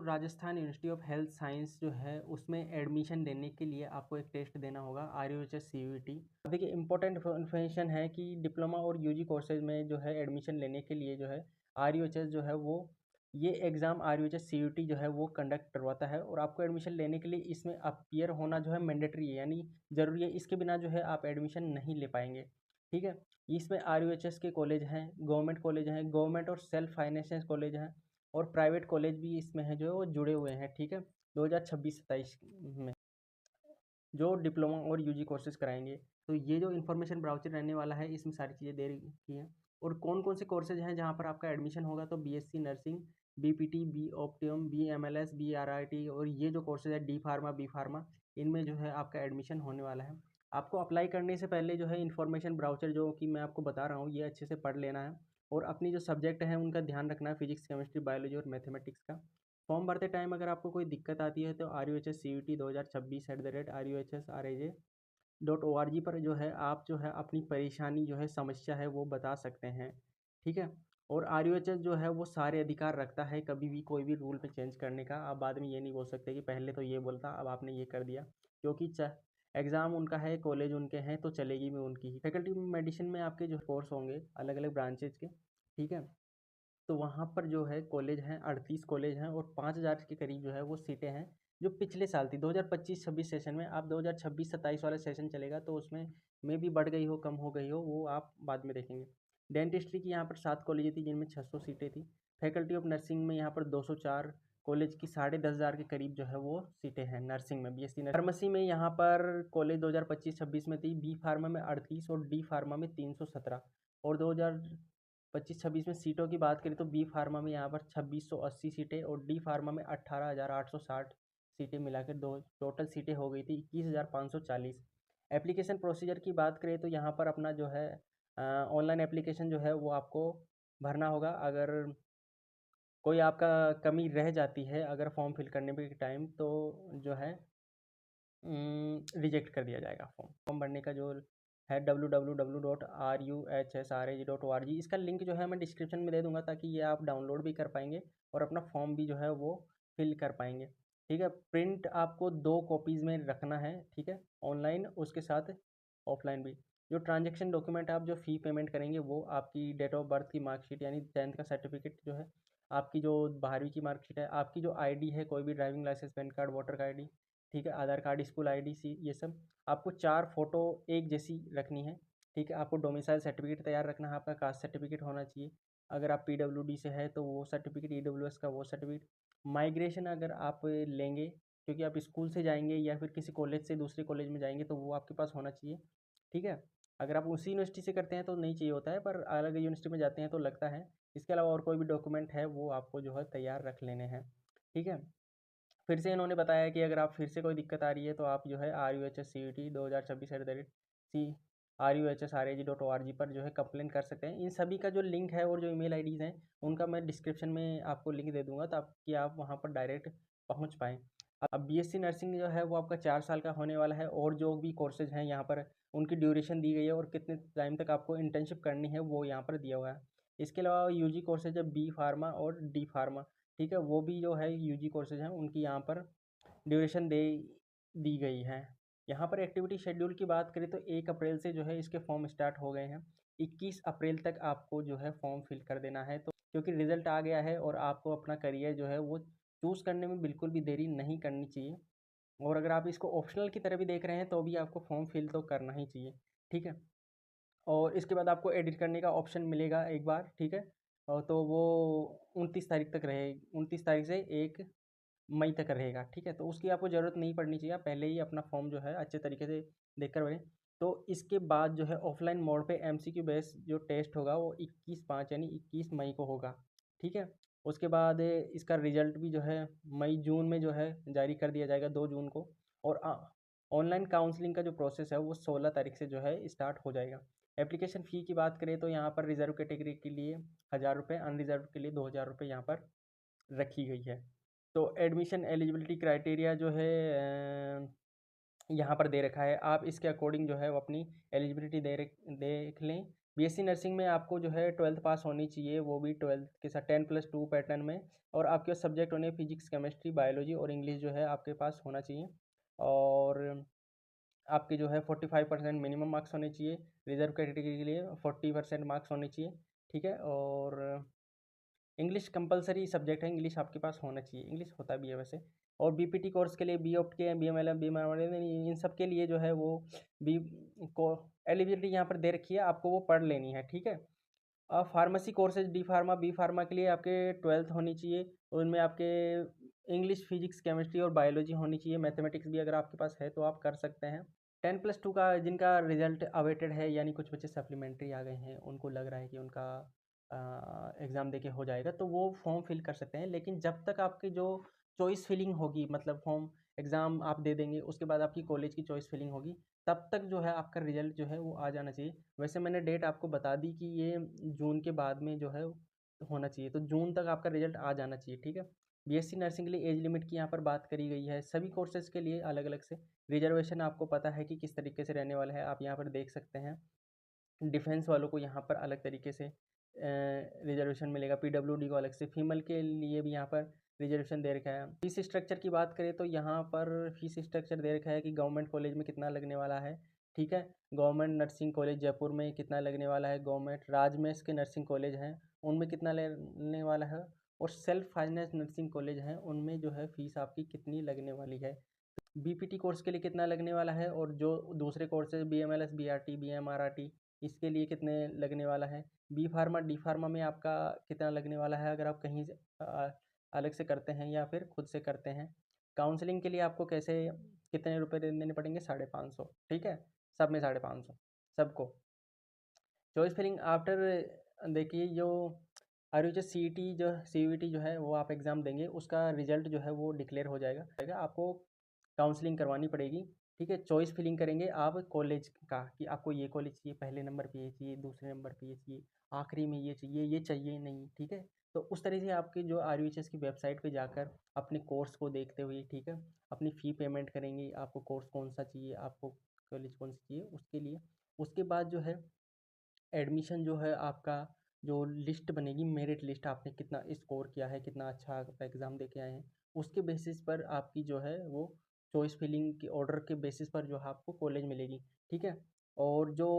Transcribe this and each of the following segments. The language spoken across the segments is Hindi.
Rajasthan university of health science जो है उसमें एडमिशन लेने के लिए आपको एक टेस्ट देना होगा RUHS CUET। देखिए इंपॉर्टेंट इन्फॉर्मेशन है कि डिप्लोमा और यूजी कोर्सेज में जो है एडमिशन लेने के लिए जो है RUHS जो है वो ये एग्ज़ाम RUHS CUET जो है वो कंडक्ट करवाता है और आपको एडमिशन लेने के लिए इसमें अपीयर होना जो है मैंडेटरी है, यानी ज़रूरी है। इसके बिना जो है आप एडमिशन नहीं ले पाएंगे। ठीक है, इसमें RUHS के कॉलेज हैं, गवर्नमेंट और सेल्फ फाइनेंशियल कॉलेज हैं और प्राइवेट कॉलेज भी इसमें है जो वो जुड़े हुए हैं। ठीक है, 2026-27 में जो डिप्लोमा और यूजी कोर्सेज कराएंगे। तो ये जो इन्फॉर्मेशन ब्राउचर रहने वाला है इसमें सारी चीज़ें दे रखी हैं। और कौन कौन से कोर्सेज हैं जहाँ पर आपका एडमिशन होगा, तो BSc nursing, BPT, B optom, BMLS, BRIT और ये जो कोर्सेज है डी फार्मा, बी फार्मा, इनमें जो है आपका एडमिशन होने वाला है। आपको अप्लाई करने से पहले जो है इन्फॉर्मेशन ब्राउचर जो कि मैं आपको बता रहा हूँ ये अच्छे से पढ़ लेना है और अपनी जो सब्जेक्ट है उनका ध्यान रखना है, फिजिक्स, केमिस्ट्री, बायोलॉजी और मैथमेटिक्स का। फॉर्म भरते टाइम अगर आपको कोई दिक्कत आती है तो RUHS CUET 2026 @RUHSRAJ.org पर जो है आप जो है अपनी परेशानी जो है समस्या है वो बता सकते हैं। ठीक है, और RUHS जो है वो सारे अधिकार रखता है कभी भी कोई भी रूल पे चेंज करने का। आप बाद में ये नहीं बोल सकते कि पहले तो ये बोलता अब आपने ये कर दिया, क्योंकि एग्ज़ाम उनका है, कॉलेज उनके हैं, तो चलेगी भी उनकी ही। फैकल्टी मेडिसिन में आपके जो कोर्स होंगे अलग अलग ब्रांचेज के। ठीक है, तो वहाँ पर जो है कॉलेज हैं, 38 कॉलेज हैं और 5000 के करीब जो है वो सीटें हैं जो पिछले साल थी 2025-26 सेशन में। आप 2026-27 वाला सेशन चलेगा तो उसमें भी बढ़ गई हो, कम हो गई हो, वो आप बाद में देखेंगे। डेंटिस्ट्री की यहाँ पर 7 कॉलेज थी जिनमें 600 सीटें थी। फैकल्टी ऑफ नर्सिंग में यहाँ पर 204 कॉलेज की 10,500 के करीब जो है वो सीटें हैं नर्सिंग में। BSc nursing. फार्मेसी में यहाँ पर कॉलेज 2025-26 में थी, बी फार्मा में 38 और डी फार्मा में 317। और 2025-26 में सीटों की बात करें तो बी फार्मा में यहाँ पर 2680 सीटें और डी फार्मा में 18,860 सीटें मिलाकर दो टोटल सीटें हो गई थी 21,540। एप्लीकेशन प्रोसीजर की बात करें तो यहाँ पर अपना जो है ऑनलाइन एप्लीकेशन जो है वो आपको भरना होगा। अगर कोई आपका कमी रह जाती है अगर फॉर्म फिल करने के टाइम, तो जो है रिजेक्ट कर दिया जाएगा। फॉर्म भरने का जो है www.ruhsraj.org, इसका लिंक जो है मैं डिस्क्रिप्शन में दे दूंगा ताकि ये आप डाउनलोड भी कर पाएंगे और अपना फॉर्म भी जो है वो फिल कर पाएंगे। ठीक है, प्रिंट आपको 2 कॉपीज़ में रखना है। ठीक है, ऑनलाइन उसके साथ ऑफलाइन भी। जो ट्रांजेक्शन डॉक्यूमेंट आप जो फ़ी पेमेंट करेंगे वो आपकी डेट ऑफ बर्थ की मार्कशीट यानी 10th का सर्टिफिकेट जो है, आपकी जो 12वीं की मार्कशीट है, आपकी जो आईडी है, कोई भी driving licence, PAN card, voter का आईडी, ठीक है, आधार कार्ड, स्कूल आईडी, ये सब आपको 4 फ़ोटो एक जैसी रखनी है। ठीक है, आपको डोमिसाइल सर्टिफिकेट तैयार रखना है, आपका कास्ट सर्टिफिकेट होना चाहिए। अगर आप PWD से है तो वो सर्टिफिकेट, EWS का वो सर्टिफिकेट। माइग्रेशन अगर आप लेंगे क्योंकि आप स्कूल से जाएंगे या फिर किसी कॉलेज से दूसरे कॉलेज में जाएंगे तो वो आपके पास होना चाहिए। ठीक है, अगर आप उसी यूनिवर्सिटी से करते हैं तो नहीं चाहिए होता है, पर अलग यूनिवर्सिटी में जाते हैं तो लगता है। इसके अलावा और कोई भी डॉक्यूमेंट है वो आपको जो है तैयार रख लेने हैं। ठीक है, फिर से इन्होंने बताया कि अगर आप फिर से कोई दिक्कत आ रही है तो आप जो है RUHS CUET 2026 RUHSRAJ.org पर जो है कंप्लेन कर सकते हैं। इन सभी का जो लिंक है और जो ईमेल आईडीज़ हैं उनका मैं डिस्क्रिप्शन में आपको लिंक दे दूंगा ताकि आप वहां पर डायरेक्ट पहुंच पाएँ। अब BSc नर्सिंग जो है वो आपका 4 साल का होने वाला है और जो भी कोर्सेज हैं यहाँ पर उनकी ड्यूरेशन दी गई है और कितने टाइम तक आपको इंटर्नशिप करनी है वो यहाँ पर दिया हुआ है। इसके अलावा यूजी कोर्सेज है बी फार्मा और डी फार्मा। ठीक है, वो भी जो है यूजी कोर्सेज हैं उनकी यहाँ पर ड्यूरेशन दी गई है। यहाँ पर एक्टिविटी शेड्यूल की बात करें तो 1 अप्रैल से जो है इसके फॉर्म स्टार्ट हो गए हैं। 21 अप्रैल तक आपको जो है फॉर्म फिल कर देना है, तो क्योंकि रिजल्ट आ गया है और आपको अपना करियर जो है वो चूज़ करने में बिल्कुल भी देरी नहीं करनी चाहिए। और अगर आप इसको ऑप्शनल की तरह भी देख रहे हैं तो भी आपको फॉर्म फिल तो करना ही चाहिए। ठीक है, और इसके बाद आपको एडिट करने का ऑप्शन मिलेगा एक बार। ठीक है, और तो वो 29 तारीख तक रहे, 29 तारीख से 1 मई तक रहेगा। ठीक है, तो उसकी आपको ज़रूरत नहीं पड़नी चाहिए, आप पहले ही अपना फॉर्म जो है अच्छे तरीके से देखकर भरें। तो इसके बाद जो है ऑफलाइन मोड पे MCQ बेस जो टेस्ट होगा वो 21/5 यानी 21 मई को होगा। ठीक है, उसके बाद इसका रिजल्ट भी जो है मई जून में जो है जारी कर दिया जाएगा 2 जून को। और ऑनलाइन काउंसलिंग का जो प्रोसेस है वो 16 तारीख से जो है स्टार्ट हो जाएगा। एप्लीकेशन फ़ी की बात करें तो यहाँ पर रिजर्व कैटेगरी के लिए 1000 रुपये, अनरिजर्व के लिए 2000 रुपये यहाँ पर रखी गई है। तो एडमिशन एलिजिबिलिटी क्राइटेरिया जो है यहाँ पर दे रखा है, आप इसके अकॉर्डिंग जो है वो अपनी एलिजिबिलिटी देख लें। बीएससी नर्सिंग में आपको जो है 12th पास होनी चाहिए, वो भी 12th के साथ 10+2 पैटर्न में, और आपके सब्जेक्ट होने फिजिक्स, केमिस्ट्री, बायोलॉजी और इंग्लिश जो है आपके पास होना चाहिए। और आपके जो है 45% मिनिमम मार्क्स होने चाहिए, रिजर्व कैटेगरी के लिए 40% मार्क्स होने चाहिए, ठीक है। और इंग्लिश कंपलसरी सब्जेक्ट है, इंग्लिश आपके पास होना चाहिए, इंग्लिश होता भी है वैसे। और बीपीटी कोर्स के लिए, बी ऑप्ट के, बीएमएलएम, इन सब के लिए जो है वो बी को एलिजिबिलिटी यहाँ पर दे रखी है, आपको वो पढ़ लेनी है, ठीक है। अब pharmacy courses, D pharma, B pharma के लिए आपके 12th होनी चाहिए, उनमें आपके इंग्लिश, फिजिक्स, केमिस्ट्री और बायोलॉजी होनी चाहिए, मैथमेटिक्स भी अगर आपके पास है तो आप कर सकते हैं। 10+2 का जिनका रिजल्ट अवेटेड है, यानी कुछ बच्चे सप्लीमेंट्री आ गए हैं, उनको लग रहा है कि उनका एग्ज़ाम देके हो जाएगा, तो वो फॉर्म फिल कर सकते हैं। लेकिन जब तक आपकी जो चॉइस फिलिंग होगी, मतलब फॉर्म एग्ज़ाम आप दे देंगे, उसके बाद आपकी कॉलेज की चॉइस फिलिंग होगी, तब तक जो है आपका रिजल्ट जो है वो आ जाना चाहिए। वैसे मैंने डेट आपको बता दी कि ये जून के बाद में जो है होना चाहिए, तो जून तक आपका रिजल्ट आ जाना चाहिए, ठीक है। बीएससी नर्सिंग के लिए एज लिमिट की यहाँ पर बात करी गई है, सभी कोर्सेज़ के लिए अलग अलग से। रिजर्वेशन आपको पता है कि किस तरीके से रहने वाला है, आप यहाँ पर देख सकते हैं। डिफेंस वालों को यहाँ पर अलग तरीके से रिजर्वेशन मिलेगा, पीडब्ल्यूडी को अलग से, फीमेल के लिए भी यहाँ पर रिजर्वेशन दे रखा है। फीस स्ट्रक्चर की बात करें तो यहाँ पर फीस स्ट्रक्चर दे रखा है कि गवर्नमेंट कॉलेज में कितना लगने वाला है, ठीक है। गवर्नमेंट नर्सिंग कॉलेज जयपुर में कितना लगने वाला है, गवर्नमेंट राजमेश के नर्सिंग कॉलेज हैं उनमें कितना लगने वाला है, और सेल्फ फाइनेंस नर्सिंग कॉलेज हैं उनमें जो है फीस आपकी कितनी लगने वाली है। बीपीटी कोर्स के लिए कितना लगने वाला है, और जो दूसरे कोर्सेज बीएमएलएस, बीआरटी, बीएमआरआरटी, इसके लिए कितने लगने वाला है। बी फार्मा, डी फार्मा में आपका कितना लगने वाला है, अगर आप कहीं से अलग से करते हैं या फिर खुद से करते हैं। काउंसलिंग के लिए आपको कैसे कितने रुपए देने पड़ेंगे, 550, ठीक है। सब में 550 सबको। चॉइस फिलिंग आफ्टर, देखिए जो आरयूएच सीईटी जो सीयूईटी जो है वो आप एग्ज़ाम देंगे, उसका रिजल्ट जो है वो डिक्लेयर हो जाएगा, आपको काउंसलिंग करवानी पड़ेगी, ठीक है। चॉइस फिलिंग करेंगे आप कॉलेज का, कि आपको ये कॉलेज चाहिए, पहले नंबर पे ये चाहिए, दूसरे नंबर पे ये चाहिए, आखिरी में ये चाहिए नहीं, ठीक है। तो उस तरह से आपकी जो आरयूएच की वेबसाइट पे जाकर अपने कोर्स को देखते हुए, ठीक है, अपनी फ़ी पेमेंट करेंगे, आपको कोर्स कौन सा चाहिए, आपको कॉलेज कौन सी चाहिए उसके लिए। उसके बाद जो है एडमिशन जो है आपका, जो लिस्ट बनेगी, मेरिट लिस्ट, आपने कितना स्कोर किया है, कितना अच्छा आप एग्ज़ाम दे के आए हैं, उसके बेसिस पर आपकी जो है वो चॉइस फिलिंग के ऑर्डर के बेसिस पर जो है आपको कॉलेज मिलेगी, ठीक है। और जो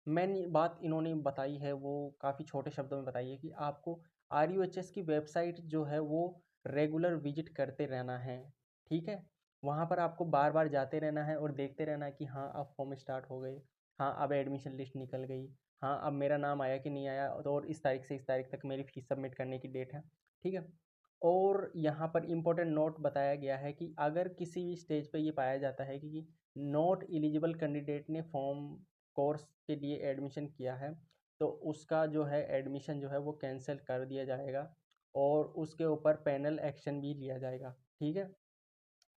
मेन बात इन्होंने बताई है वो काफ़ी छोटे शब्दों में बताई है कि आपको आरयूएचएस की वेबसाइट जो है वो रेगुलर विजिट करते रहना है, ठीक है। वहाँ पर आपको बार बार जाते रहना है और देखते रहना है कि हाँ अब फॉर्म स्टार्ट हो गए, हाँ अब एडमिशन लिस्ट निकल गई, हाँ अब मेरा नाम आया कि नहीं आया, तो और इस तारीख से इस तारीख तक मेरी फ़ीस सबमिट करने की डेट है, ठीक है। और यहाँ पर इम्पोर्टेंट नोट बताया गया है कि अगर किसी भी स्टेज पे ये पाया जाता है कि नॉट एलिजिबल कैंडिडेट ने फॉर्म कोर्स के लिए एडमिशन किया है, तो उसका जो है एडमिशन जो है वो कैंसिल कर दिया जाएगा, और उसके ऊपर पेनल एक्शन भी लिया जाएगा, ठीक है।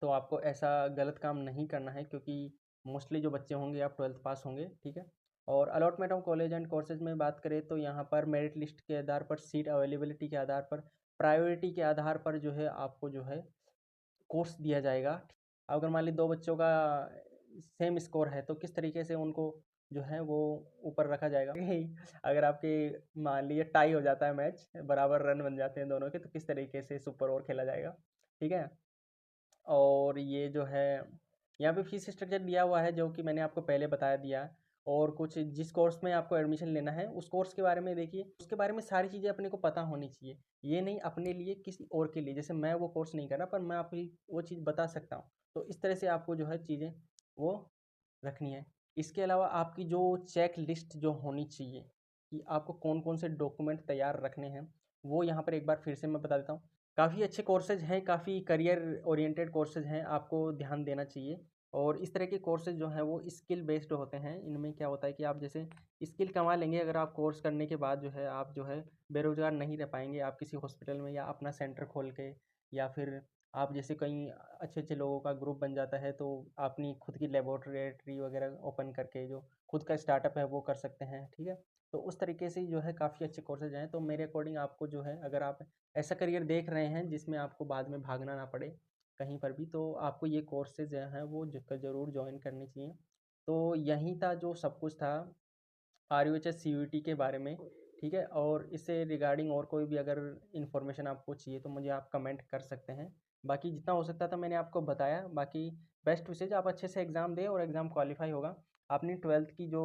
तो आपको ऐसा गलत काम नहीं करना है, क्योंकि मोस्टली जो बच्चे होंगे आप 12th पास होंगे, ठीक है। और allotment of college and courses में बात करें तो यहाँ पर मेरिट लिस्ट के आधार पर, सीट अवेलेबिलिटी के आधार पर, प्रायोरिटी के आधार पर जो है आपको जो है कोर्स दिया जाएगा। अगर मान ली दो बच्चों का सेम स्कोर है तो किस तरीके से उनको जो है वो ऊपर रखा जाएगा। अगर आपके मान लीजिए टाई हो जाता है मैच, बराबर रन बन जाते हैं दोनों के, तो किस तरीके से सुपर ओवर खेला जाएगा, ठीक है। और ये जो है यहाँ पे फीस स्ट्रक्चर दिया हुआ है जो कि मैंने आपको पहले बता दिया। और कुछ जिस कोर्स में आपको एडमिशन लेना है उस कोर्स के बारे में देखिए, उसके बारे में सारी चीज़ें अपने को पता होनी चाहिए। ये नहीं अपने लिए किसी और के लिए, जैसे मैं वो कोर्स नहीं कर रहा पर मैं आपको वो चीज़ बता सकता हूँ, तो इस तरह से आपको जो है चीज़ें वो रखनी है। इसके अलावा आपकी जो चेक लिस्ट जो होनी चाहिए कि आपको कौन कौन से डॉक्यूमेंट तैयार रखने हैं, वो यहाँ पर एक बार फिर से मैं बता देता हूँ। काफ़ी अच्छे कोर्सेज हैं, काफ़ी करियर ओरिएंटेड कोर्सेज हैं, आपको ध्यान देना चाहिए। और इस तरह के कोर्सेज जो हैं वो स्किल बेस्ड होते हैं। इनमें क्या होता है कि आप जैसे स्किल कमा लेंगे, अगर आप कोर्स करने के बाद जो है आप जो है बेरोज़गार नहीं रह पाएंगे। आप किसी हॉस्पिटल में या अपना सेंटर खोल के, या फिर आप जैसे कई अच्छे अच्छे लोगों का ग्रुप बन जाता है, तो अपनी खुद की लेबोरेटरी वगैरह ओपन करके जो खुद का स्टार्टअप है वो कर सकते हैं, ठीक है। तो उस तरीके से जो है काफ़ी अच्छे कोर्सेज हैं। तो मेरे अकॉर्डिंग आपको जो है, अगर आप ऐसा करियर देख रहे हैं जिसमें आपको बाद में भागना ना पड़े कहीं पर भी, तो आपको ये कोर्सेज जो हैं वो ज़रूर ज्वाइन करने चाहिए। तो यही था जो सब कुछ था RUHS CUET के बारे में, ठीक है। और इससे रिगार्डिंग और कोई भी अगर इन्फॉर्मेशन आपको चाहिए तो मुझे आप कमेंट कर सकते हैं। बाकी जितना हो सकता था मैंने आपको बताया। बाकी बेस्ट विशेज, आप अच्छे से एग्ज़ाम दें और एग्ज़ाम क्वालिफाई होगा। अपनी 12th की जो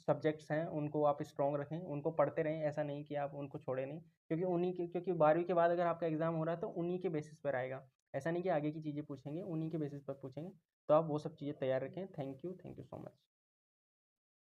सब्जेक्ट्स हैं उनको आप स्ट्रॉन्ग रखें, उनको पढ़ते रहें, ऐसा नहीं कि आप उनको छोड़ें नहीं, क्योंकि 12वीं के बाद अगर आपका एग्ज़ाम हो रहा है तो उन्हीं के बेसिस पर आएगा। ऐसा नहीं कि आगे की चीज़ें पूछेंगे, उन्हीं के बेसिस पर पूछेंगे। तो आप वो सब चीज़ें तैयार रखें। Thank you so much.